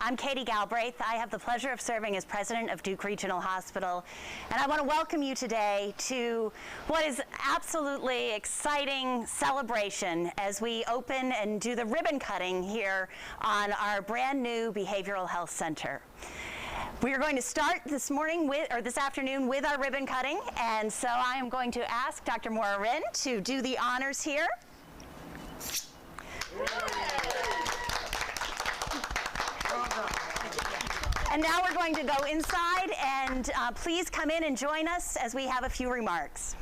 I'm Katie Galbraith. I have the pleasure of serving as president of Duke Regional Hospital, and I want to welcome you today to what is absolutely exciting celebration as we open and do the ribbon cutting here on our brand new behavioral health center. We are going to start this afternoon with our ribbon cutting, and so I am going to ask Dr. Maura to do the honors here. And now we're going to go inside, and please come in and join us as we have a few remarks.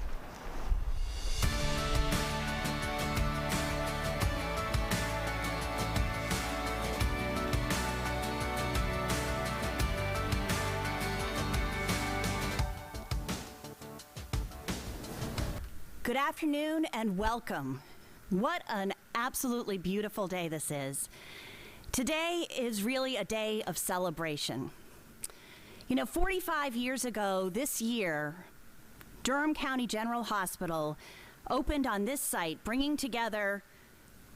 Good afternoon and welcome. What an absolutely beautiful day this is. Today is really a day of celebration. You know, 45 years ago this year, Durham County General Hospital opened on this site, bringing together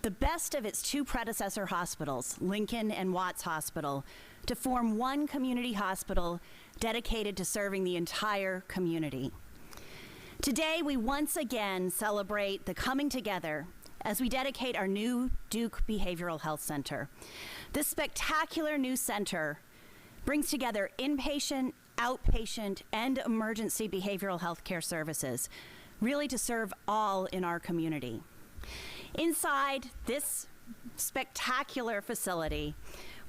the best of its two predecessor hospitals, Lincoln and Watts Hospital, to form one community hospital dedicated to serving the entire community. Today, we once again celebrate the coming together as we dedicate our new Duke Behavioral Health Center. This spectacular new center brings together inpatient, outpatient, and emergency behavioral health care services, really to serve all in our community. Inside this spectacular facility,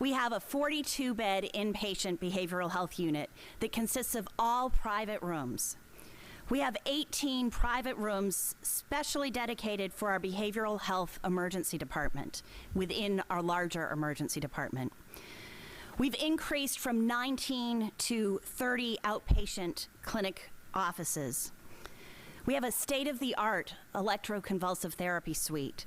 we have a 42-bed inpatient behavioral health unit that consists of all private rooms. We have 18 private rooms specially dedicated for our behavioral health emergency department within our larger emergency department. We've increased from 19 to 30 outpatient clinic offices. We have a state-of-the-art electroconvulsive therapy suite,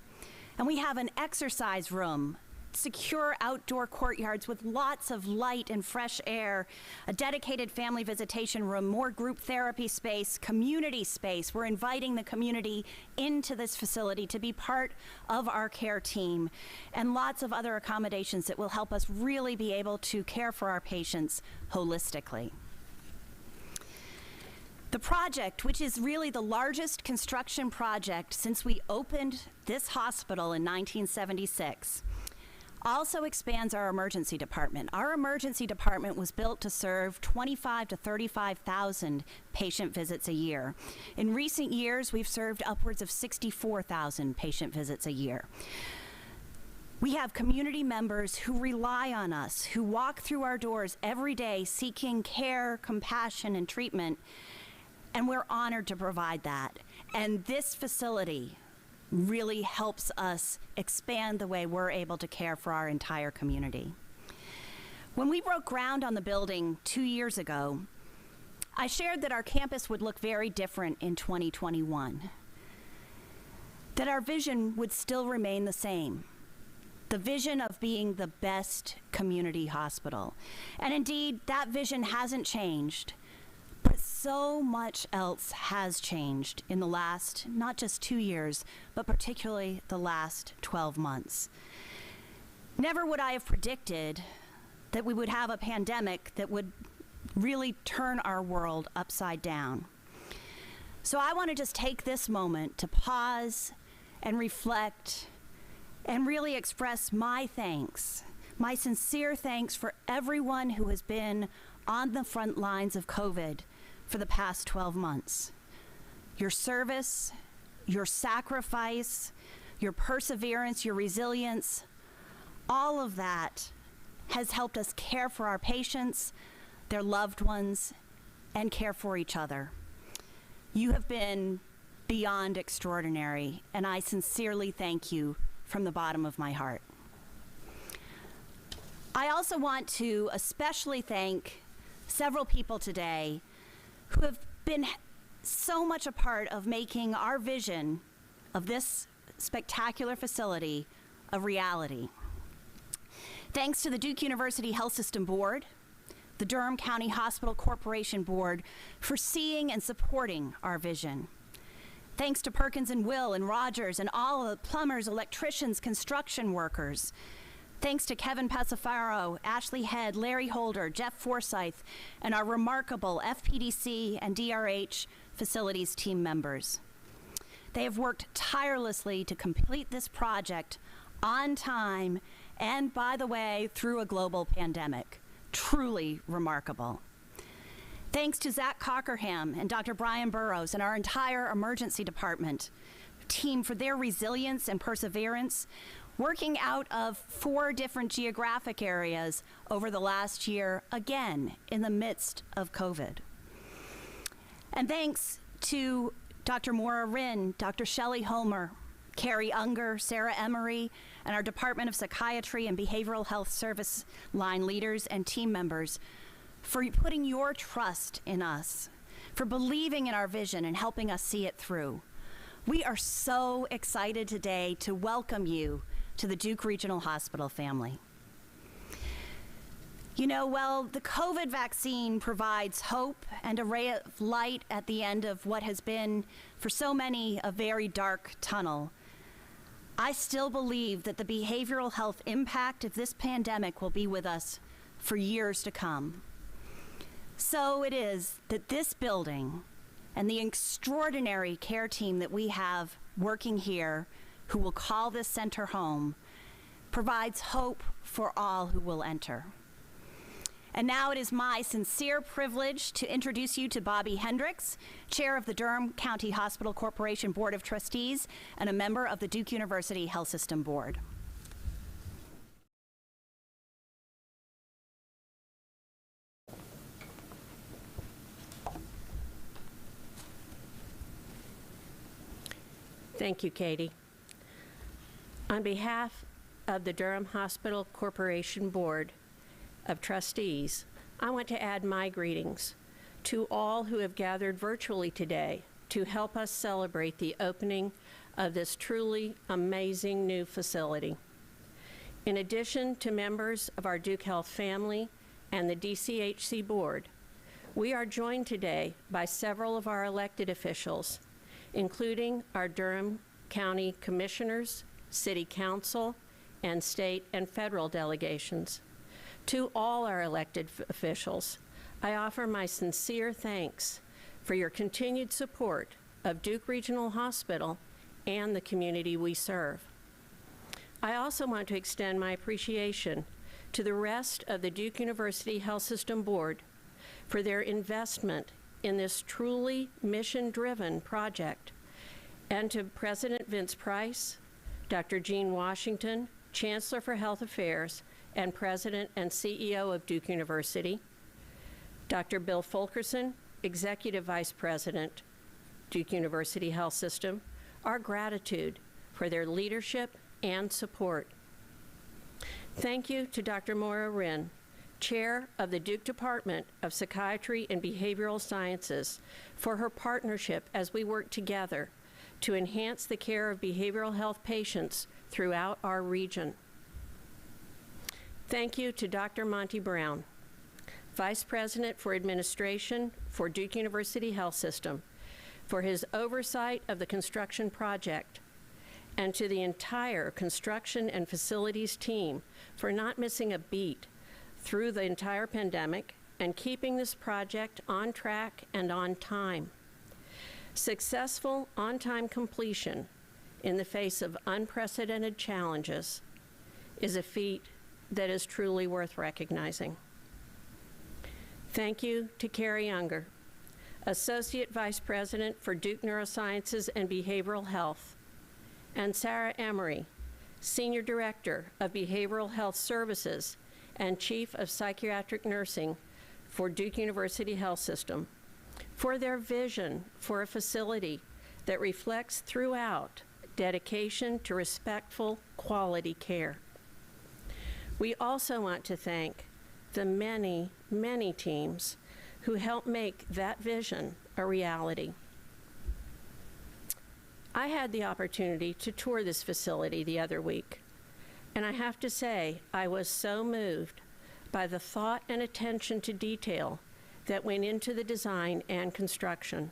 and we have an exercise room, secure outdoor courtyards with lots of light and fresh air, a dedicated family visitation room, more group therapy space, community space. We're inviting the community into this facility to be part of our care team, and lots of other accommodations that will help us really be able to care for our patients holistically. The project, which is really the largest construction project since we opened this hospital in 1976, also expands our emergency department. Our emergency department was built to serve 25 to 35,000 patient visits a year. In recent years, we've served upwards of 64,000 patient visits a year. We have community members who rely on us, who walk through our doors every day seeking care, compassion, and treatment, and we're honored to provide that. And this facility really helps us expand the way we're able to care for our entire community. When we broke ground on the building 2 years ago, I shared that our campus would look very different in 2021, that our vision would still remain the same, the vision of being the best community hospital. And indeed, that vision hasn't changed. But so much else has changed in the last, not just 2 years, but particularly the last 12 months. Never would I have predicted that we would have a pandemic that would really turn our world upside down. So I want to just take this moment to pause and reflect and really express my thanks, my sincere thanks for everyone who has been on the front lines of COVID for the past 12 months. Your service, your sacrifice, your perseverance, your resilience, all of that has helped us care for our patients, their loved ones, and care for each other. You have been beyond extraordinary, and I sincerely thank you from the bottom of my heart. I also want to especially thank several people today who have been so much a part of making our vision of this spectacular facility a reality. Thanks to the Duke University Health System Board, the Durham County Hospital Corporation Board for seeing and supporting our vision. Thanks to Perkins and Will and Rogers and all of the plumbers, electricians, construction workers. Thanks to Kevin Pasafaro, Ashley Head, Larry Holder, Jeff Forsyth, and our remarkable FPDC and DRH facilities team members. They have worked tirelessly to complete this project on time and, by the way, through a global pandemic. Truly remarkable. Thanks to Zach Cockerham and Dr. Brian Burrows and our entire emergency department team for their resilience and perseverance, working out of 4 different geographic areas over the last year, again, in the midst of COVID. And thanks to Dr. Maura Rinn, Dr. Shelley Homer, Carrie Unger, Sarah Emery, and our Department of Psychiatry and Behavioral Health Service line leaders and team members for putting your trust in us, for believing in our vision and helping us see it through. We are so excited today to welcome you to the Duke Regional Hospital family. You know, well, the COVID vaccine provides hope and a ray of light at the end of what has been, for so many, a very dark tunnel. I still believe that the behavioral health impact of this pandemic will be with us for years to come. So it is that this building and the extraordinary care team that we have working here, who will call this center home, provides hope for all who will enter. And now it is my sincere privilege to introduce you to Bobby Hendricks, Chair of the Durham County Hospital Corporation Board of Trustees and a member of the Duke University Health System Board. Thank you, Katie. On behalf of the Durham Hospital Corporation Board of Trustees, I want to add my greetings to all who have gathered virtually today to help us celebrate the opening of this truly amazing new facility. In addition to members of our Duke Health family and the DCHC Board, we are joined today by several of our elected officials, including our Durham County Commissioners, City Council, and state and federal delegations. To all our elected officials, I offer my sincere thanks for your continued support of Duke Regional Hospital and the community we serve. I also want to extend my appreciation to the rest of the Duke University Health System Board for their investment in this truly mission-driven project, and to President Vince Price, Dr. Jean Washington, Chancellor for Health Affairs, and President and CEO of Duke University, Dr. Bill Fulkerson, Executive Vice President, Duke University Health System, our gratitude for their leadership and support. Thank you to Dr. Maura Rinn, Chair of the Duke Department of Psychiatry and Behavioral Sciences, for her partnership as we work together to enhance the care of behavioral health patients throughout our region. Thank you to Dr. Monty Brown, Vice President for Administration for Duke University Health System, for his oversight of the construction project, and to the entire construction and facilities team for not missing a beat through the entire pandemic and keeping this project on track and on time. Successful on-time completion in the face of unprecedented challenges is a feat that is truly worth recognizing. Thank you to Carrie Unger, Associate Vice President for Duke Neurosciences and Behavioral Health, and Sarah Emery, Senior Director of Behavioral Health Services and Chief of Psychiatric Nursing for Duke University Health System, for their vision for a facility that reflects throughout dedication to respectful, quality care. We also want to thank the many, many teams who helped make that vision a reality. I had the opportunity to tour this facility the other week, and I have to say, I was so moved by the thought and attention to detail that went into the design and construction.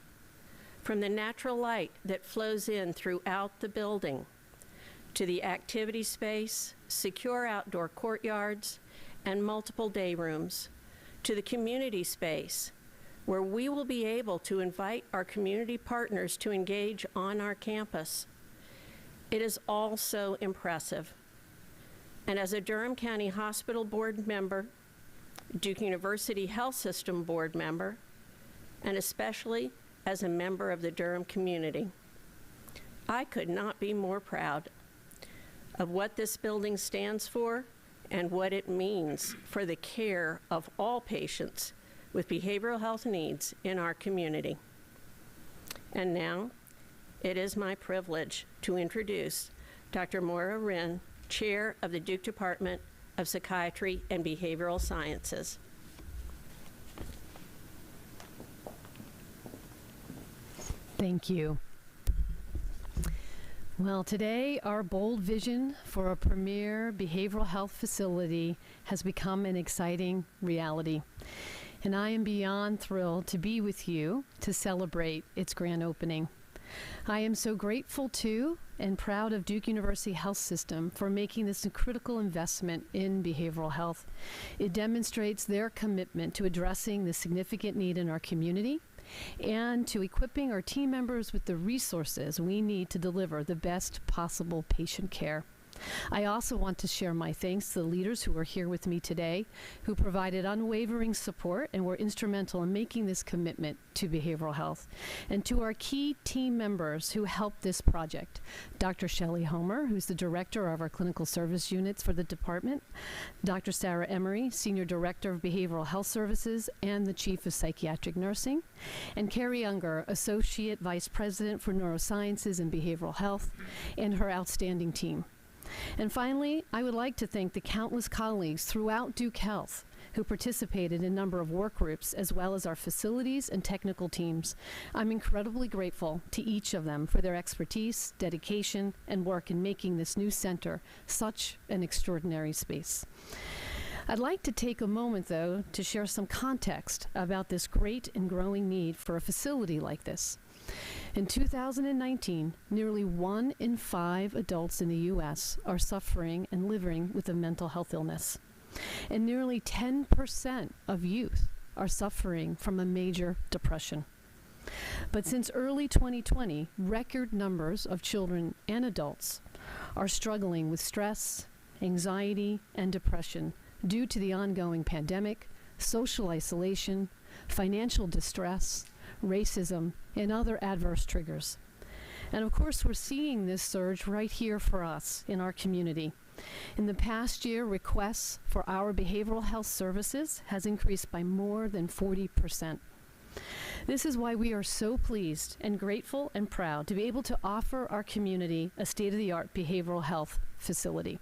From the natural light that flows in throughout the building, to the activity space, secure outdoor courtyards, and multiple day rooms, to the community space, where we will be able to invite our community partners to engage on our campus. It is all so impressive. And as a Durham County Hospital Board member, Duke University Health System Board member, and especially as a member of the Durham community, I could not be more proud of what this building stands for and what it means for the care of all patients with behavioral health needs in our community. And now, it is my privilege to introduce Dr. Moira Wren, Chair of the Duke Department of Psychiatry and Behavioral Sciences. Thank you. Well, today our bold vision for a premier behavioral health facility has become an exciting reality. And I am beyond thrilled to be with you to celebrate its grand opening. I am so grateful to and proud of Duke University Health System for making this a critical investment in behavioral health. It demonstrates their commitment to addressing the significant need in our community and to equipping our team members with the resources we need to deliver the best possible patient care. I also want to share my thanks to the leaders who are here with me today, who provided unwavering support and were instrumental in making this commitment to behavioral health, and to our key team members who helped this project. Dr. Shelley Homer, who's the director of our clinical service units for the department, Dr. Sarah Emery, Senior Director of Behavioral Health Services and the Chief of Psychiatric Nursing, and Carrie Unger, Associate Vice President for Neurosciences and Behavioral Health, and her outstanding team. And finally, I would like to thank the countless colleagues throughout Duke Health who participated in a number of work groups, as well as our facilities and technical teams. I'm incredibly grateful to each of them for their expertise, dedication, and work in making this new center such an extraordinary space. I'd like to take a moment, though, to share some context about this great and growing need for a facility like this. In 2019, nearly 1 in 5 adults in the U.S. are suffering and living with a mental health illness. And nearly 10% of youth are suffering from a major depression. But since early 2020, record numbers of children and adults are struggling with stress, anxiety, and depression due to the ongoing pandemic, social isolation, financial distress, racism, and other adverse triggers. And of course, we're seeing this surge right here for us in our community. In the past year, requests for our behavioral health services has increased by more than 40%. This is why we are so pleased and grateful and proud to be able to offer our community a state-of-the-art behavioral health facility.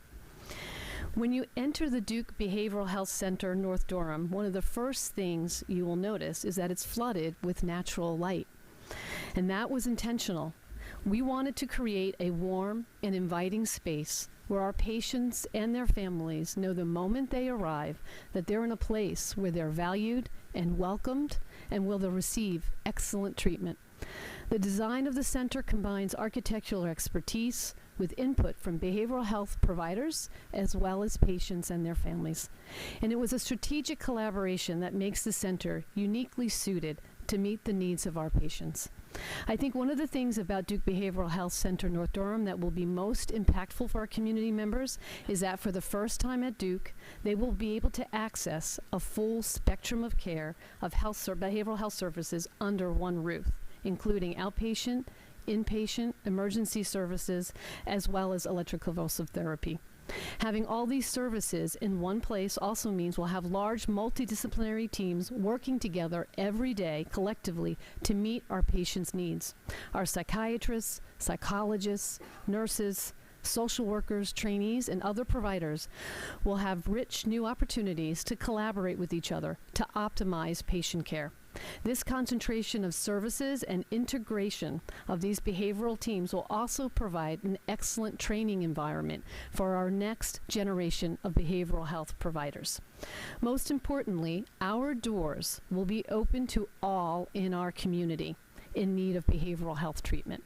When you enter the Duke Behavioral Health Center, North Durham, one of the first things you will notice is that it's flooded with natural light. And that was intentional. We wanted to create a warm and inviting space where our patients and their families know the moment they arrive that they're in a place where they're valued and welcomed and will receive excellent treatment. The design of the center combines architectural expertise with input from behavioral health providers as well as patients and their families. And it was a strategic collaboration that makes the center uniquely suited to meet the needs of our patients. I think one of the things about Duke Behavioral Health Center North Durham that will be most impactful for our community members is that for the first time at Duke, they will be able to access a full spectrum of care of behavioral health services under one roof, including outpatient, inpatient, emergency services, as well as electroconvulsive therapy. Having all these services in one place also means we'll have large multidisciplinary teams working together every day collectively to meet our patients' needs. Our psychiatrists, psychologists, nurses, social workers, trainees, and other providers will have rich new opportunities to collaborate with each other to optimize patient care. This concentration of services and integration of these behavioral teams will also provide an excellent training environment for our next generation of behavioral health providers. Most importantly, our doors will be open to all in our community in need of behavioral health treatment.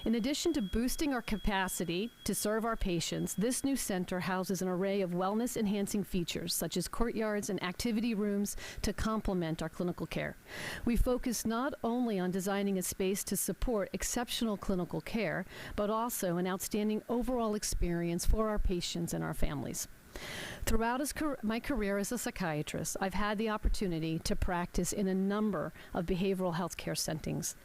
In addition to boosting our capacity to serve our patients, this new center houses an array of wellness-enhancing features, such as courtyards and activity rooms, to complement our clinical care. We focus not only on designing a space to support exceptional clinical care, but also an outstanding overall experience for our patients and our families. Throughout my career as a psychiatrist, I've had the opportunity to practice in a number of behavioral health care settings,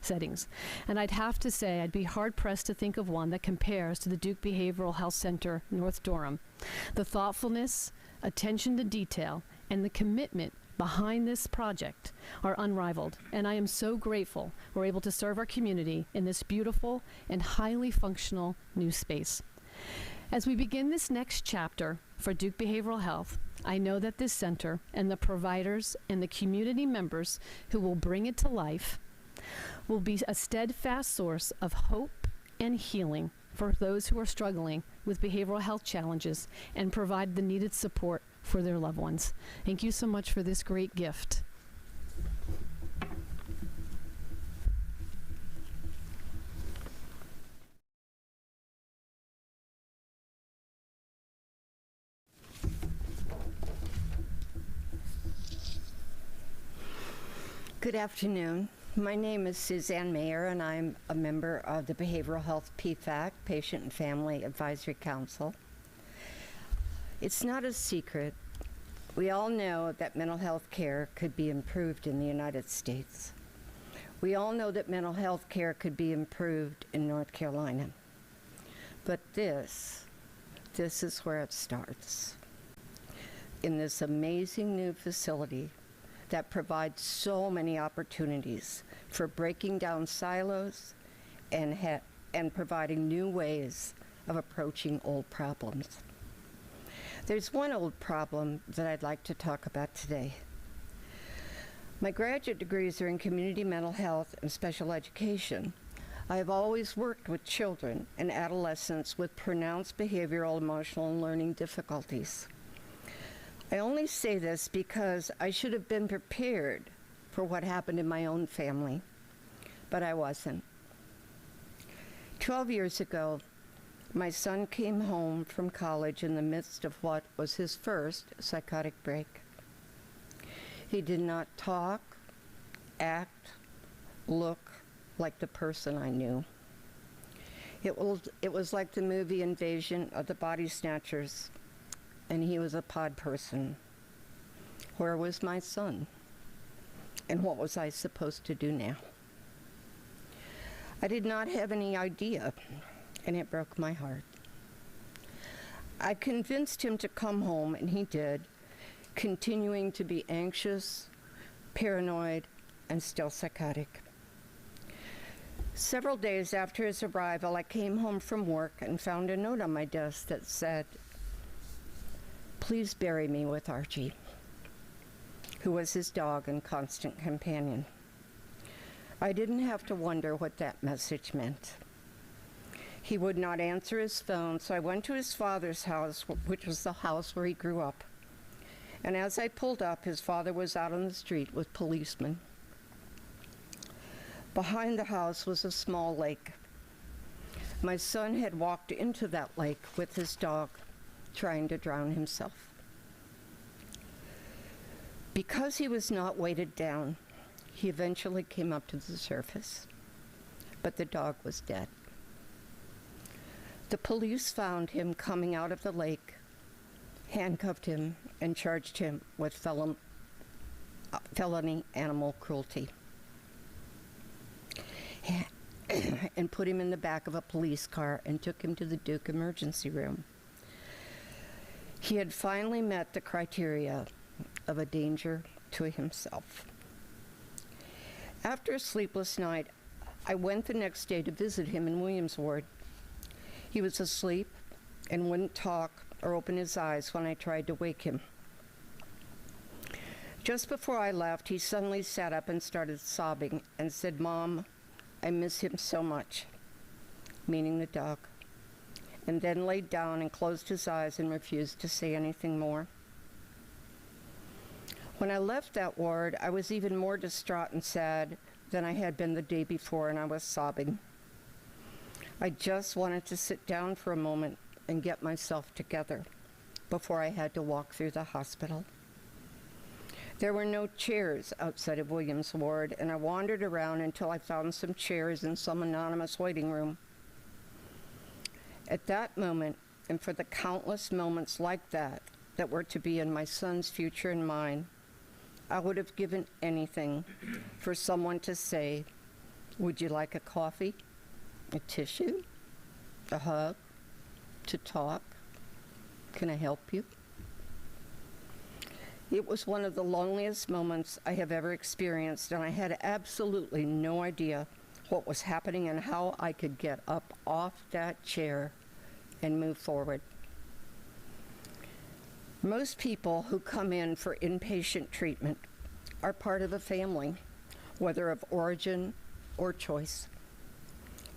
and I'd have to say I'd be hard-pressed to think of one that compares to the Duke Behavioral Health Center, North Durham. The thoughtfulness, attention to detail, and the commitment behind this project are unrivaled, and I am so grateful we're able to serve our community in this beautiful and highly functional new space. As we begin this next chapter for Duke Behavioral Health, I know that this center and the providers and the community members who will bring it to life will be a steadfast source of hope and healing for those who are struggling with behavioral health challenges and provide the needed support for their loved ones. Thank you so much for this great gift. Good afternoon. My name is Suzanne Mayer, and I'm a member of the Behavioral Health PFAC, Patient and Family Advisory Council. It's not a secret. We all know that mental health care could be improved in the United States. We all know that mental health care could be improved in North Carolina. But this is where it starts. In this amazing new facility that provides so many opportunities for breaking down silos and providing new ways of approaching old problems. There's one old problem that I'd like to talk about today. My graduate degrees are in community mental health and special education. I have always worked with children and adolescents with pronounced behavioral, emotional, and learning difficulties. I only say this because I should have been prepared for what happened in my own family, but I wasn't. 12 years ago, my son came home from college in the midst of what was his first psychotic break. He did not talk, act, look like the person I knew. It was like the movie Invasion of the Body Snatchers, and he was a pod person. Where was my son? And what was I supposed to do now? I did not have any idea, and it broke my heart. I convinced him to come home, and he did, continuing to be anxious, paranoid, and still psychotic. Several days after his arrival, I came home from work and found a note on my desk that said, "Please bury me with Archie," who was his dog and constant companion. I didn't have to wonder what that message meant. He would not answer his phone, so I went to his father's house, which was the house where he grew up. And as I pulled up, his father was out on the street with policemen. Behind the house was a small lake. My son had walked into that lake with his dog, trying to drown himself. Because he was not weighted down, he eventually came up to the surface, but the dog was dead. The police found him coming out of the lake, handcuffed him, and charged him with felony animal cruelty, and put him in the back of a police car and took him to the Duke emergency room. He had finally met the criteria of a danger to himself. After a sleepless night, I went the next day to visit him in Williams Ward. He was asleep and wouldn't talk or open his eyes when I tried to wake him. Just before I left, he suddenly sat up and started sobbing and said, "Mom, I miss him so much," meaning the dog, and then laid down and closed his eyes and refused to say anything more. When I left that ward, I was even more distraught and sad than I had been the day before, and I was sobbing. I just wanted to sit down for a moment and get myself together before I had to walk through the hospital. There were no chairs outside of William's ward, and I wandered around until I found some chairs in some anonymous waiting room. At that moment, and for the countless moments like that were to be in my son's future and mine, I would have given anything for someone to say, "Would you like a coffee, a tissue, a hug, to talk? Can I help you?" It was one of the loneliest moments I have ever experienced, and I had absolutely no idea what was happening and how I could get up off that chair and move forward. Most people who come in for inpatient treatment are part of a family, whether of origin or choice.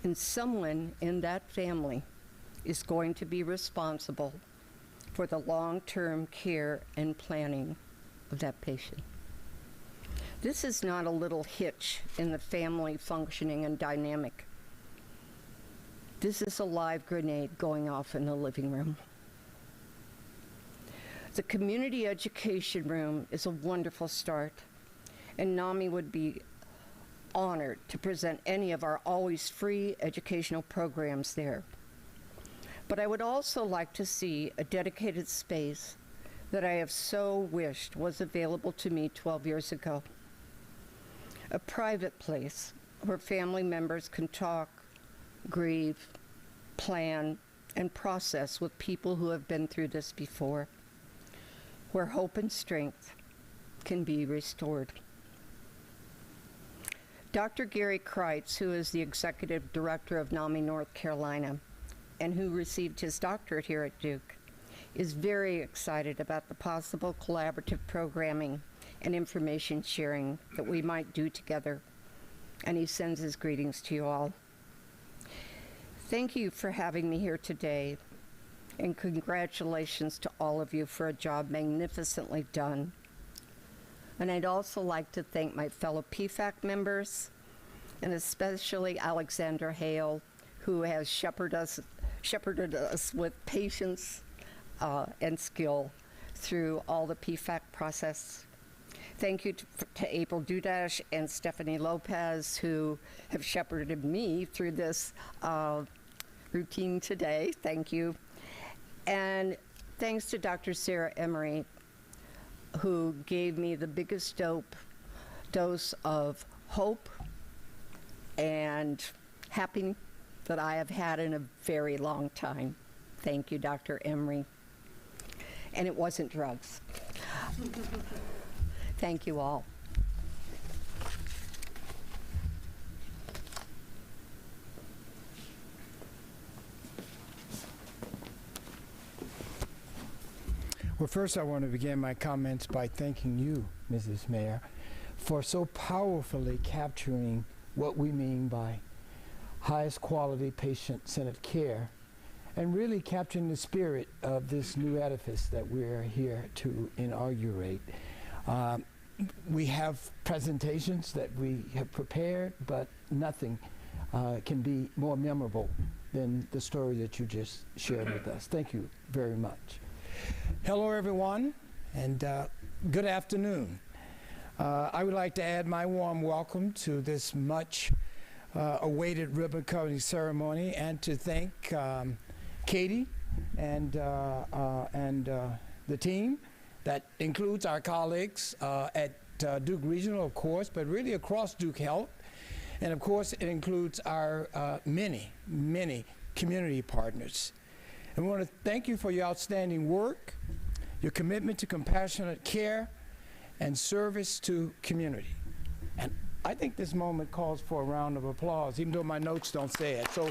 And someone in that family is going to be responsible for the long-term care and planning of that patient. This is not a little hitch in the family functioning and dynamic. This is a live grenade going off in the living room. The community education room is a wonderful start, and NAMI would be honored to present any of our always free educational programs there. But I would also like to see a dedicated space that I have so wished was available to me 12 years ago. A private place where family members can talk, grieve, plan, and process with people who have been through this before, where hope and strength can be restored. Dr. Gary Kreitz, who is the executive director of NAMI North Carolina and who received his doctorate here at Duke, is very excited about the possible collaborative programming and information sharing that we might do together, and he sends his greetings to you all. Thank you for having me here today, and congratulations to all of you for a job magnificently done. And I'd also like to thank my fellow PFAC members, and especially Alexandra Hale, who has shepherded us with patience and skill through all the PFAC process. Thank you to April Dudash and Stephanie Lopez, who have shepherded me through this routine today. Thank you. And thanks to Dr. Sarah Emery, who gave me the biggest dose of hope and happiness that I have had in a very long time. Thank you, Dr. Emery. And it wasn't drugs. Thank you all. Well, first I want to begin my comments by thanking you, Mrs. Mayor, for so powerfully capturing what we mean by highest quality patient-centered care and really capturing the spirit of this new edifice that we're here to inaugurate. We have presentations that we have prepared, but nothing can be more memorable than the story that you just shared with us. Thank you very much. Hello, everyone, and good afternoon. I would like to add my warm welcome to this much awaited ribbon cutting ceremony, and to thank Katie and the team. That includes our colleagues at Duke Regional, of course, but really across Duke Health. And of course, it includes our many, many community partners. And we want to thank you for your outstanding work, your commitment to compassionate care, and service to community. And I think this moment calls for a round of applause, even though my notes don't say it. So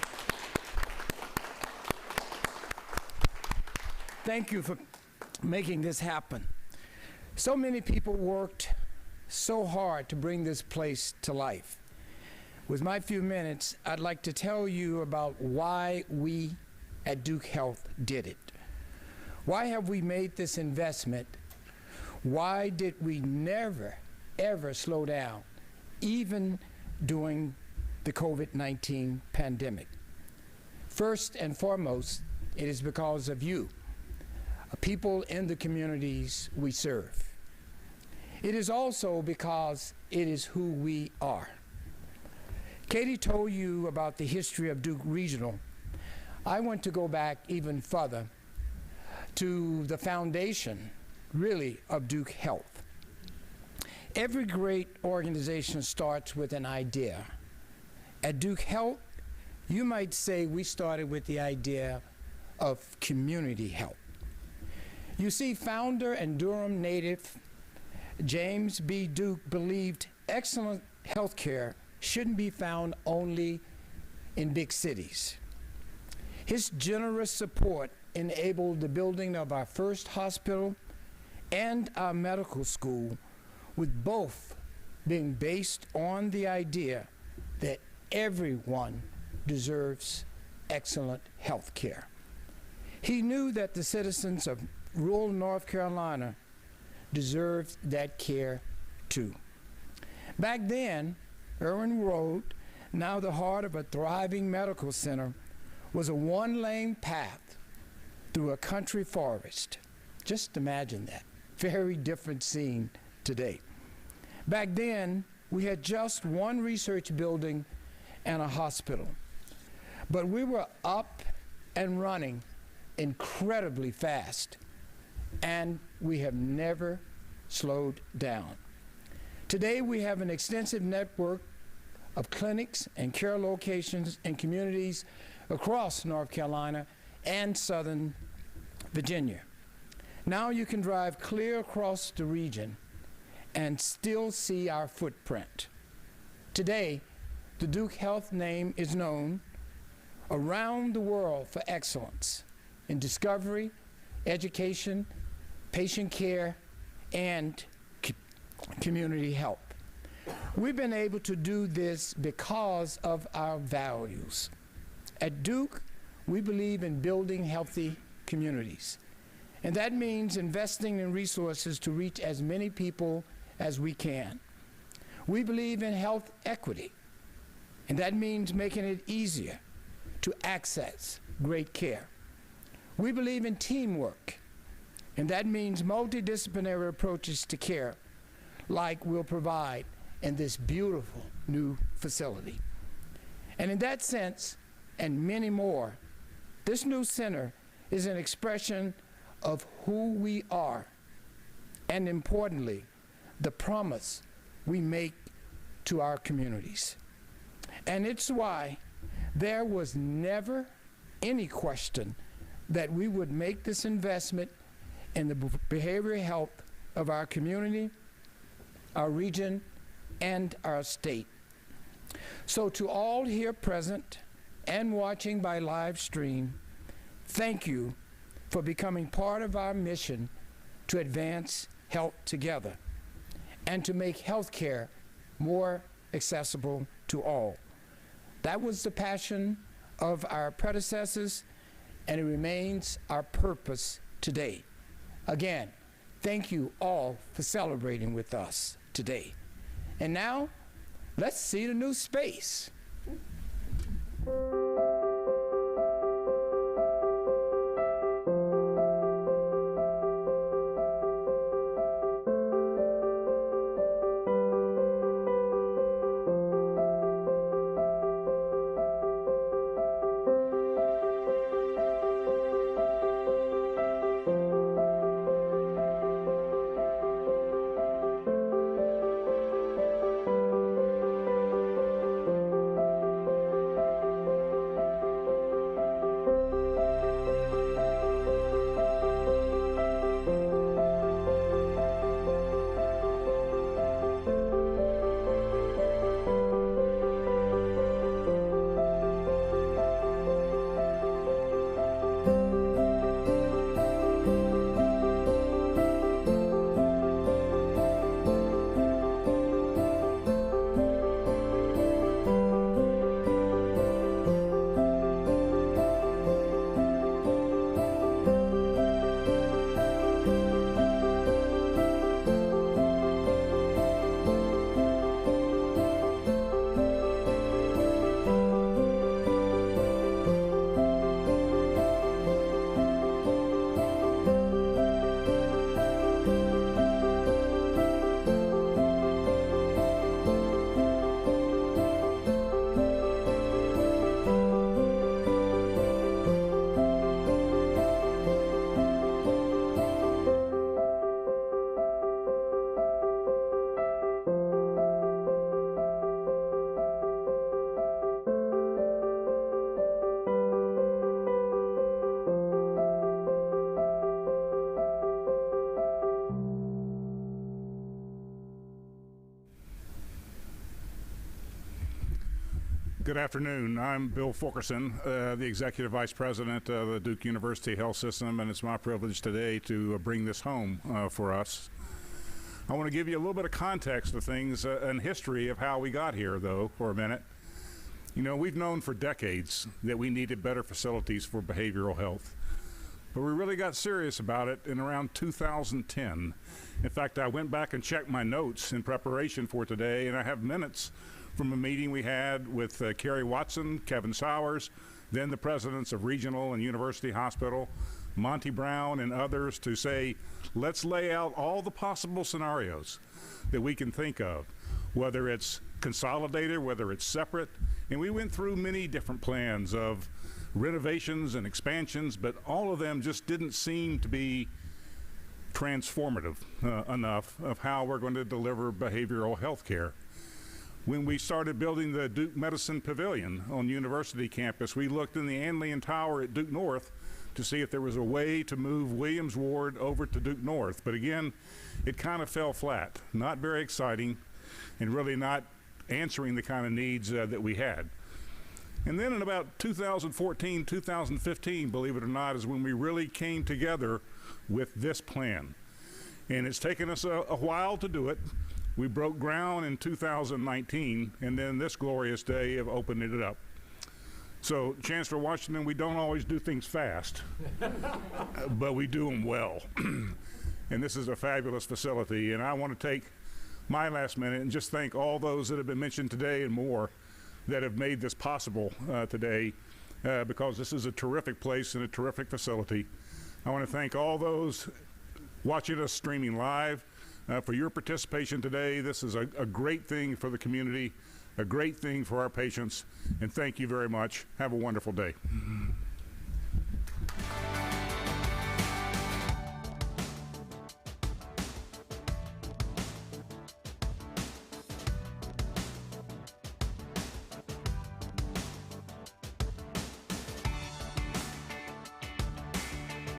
thank you for making this happen. So many people worked so hard to bring this place to life. With my few minutes, I'd like to tell you about why we at Duke Health did it. Why have we made this investment? Why did we never, ever slow down, even during the COVID-19 pandemic? First and foremost, it is because of you, people in the communities we serve. It is also because it is who we are. Katie told you about the history of Duke Regional. I want to go back even further to the foundation, really, of Duke Health. Every great organization starts with an idea. At Duke Health, you might say we started with the idea of community health. You see, founder and Durham native James B. Duke believed excellent health care shouldn't be found only in big cities. His generous support enabled the building of our first hospital and our medical school, with both being based on the idea that everyone deserves excellent health care. He knew that the citizens of rural North Carolina deserved that care too. Back then, Irwin Road, now the heart of a thriving medical center, was a one-lane path through a country forest. Just imagine that. Very different scene today. Back then, we had just one research building and a hospital. But we were up and running incredibly fast, and we have never slowed down. Today, we have an extensive network of clinics and care locations in communities across North Carolina and Southern Virginia. Now you can drive clear across the region and still see our footprint. Today, the Duke Health name is known around the world for excellence in discovery, education, patient care, and community health. We've been able to do this because of our values. At Duke, we believe in building healthy communities, and that means investing in resources to reach as many people as we can. We believe in health equity, and that means making it easier to access great care. We believe in teamwork, and that means multidisciplinary approaches to care, like we'll provide in this beautiful new facility. And in that sense, and many more, this new center is an expression of who we are, and importantly, the promise we make to our communities. And it's why there was never any question that we would make this investment in the behavioral health of our community, our region, and our state. So to all here present and watching by live stream, thank you for becoming part of our mission to advance health together and to make healthcare more accessible to all. That was the passion of our predecessors, and it remains our purpose today. Again, thank you all for celebrating with us today. And now, let's see the new space. Good afternoon. I'm Bill Fulkerson, the Executive Vice President of the Duke University Health System, and it's my privilege today to bring this home for us. I want to give you a little bit of context of things and history of how we got here, though, for a minute. You know, we've known for decades that we needed better facilities for behavioral health, but we really got serious about it in around 2010. In fact, I went back and checked my notes in preparation for today, and I have minutes from a meeting we had with Kerry Watson, Kevin Sowers, then the presidents of Regional and University Hospital, Monty Brown, and others, to say, let's lay out all the possible scenarios that we can think of, whether it's consolidated, whether it's separate. And we went through many different plans of renovations and expansions, but all of them just didn't seem to be transformative enough of how we're going to deliver behavioral health care. When we started building the Duke Medicine Pavilion on University campus, we looked in the Anlian Tower at Duke North to see if there was a way to move Williams Ward over to Duke North. But again, it kind of fell flat. Not very exciting and really not answering the kind of needs that we had. And then in about 2014, 2015, believe it or not, is when we really came together with this plan. And it's taken us a while to do it. We broke ground in 2019, and then this glorious day of opening it up. So, Chancellor Washington, we don't always do things fast, but we do them well. And this is a fabulous facility, and I want to take my last minute and just thank all those that have been mentioned today and more that have made this possible today, because this is a terrific place and a terrific facility. I want to thank all those watching us streaming live for your participation today. This is a great thing for the community, a great thing for our patients, and thank you very much. Have a wonderful day.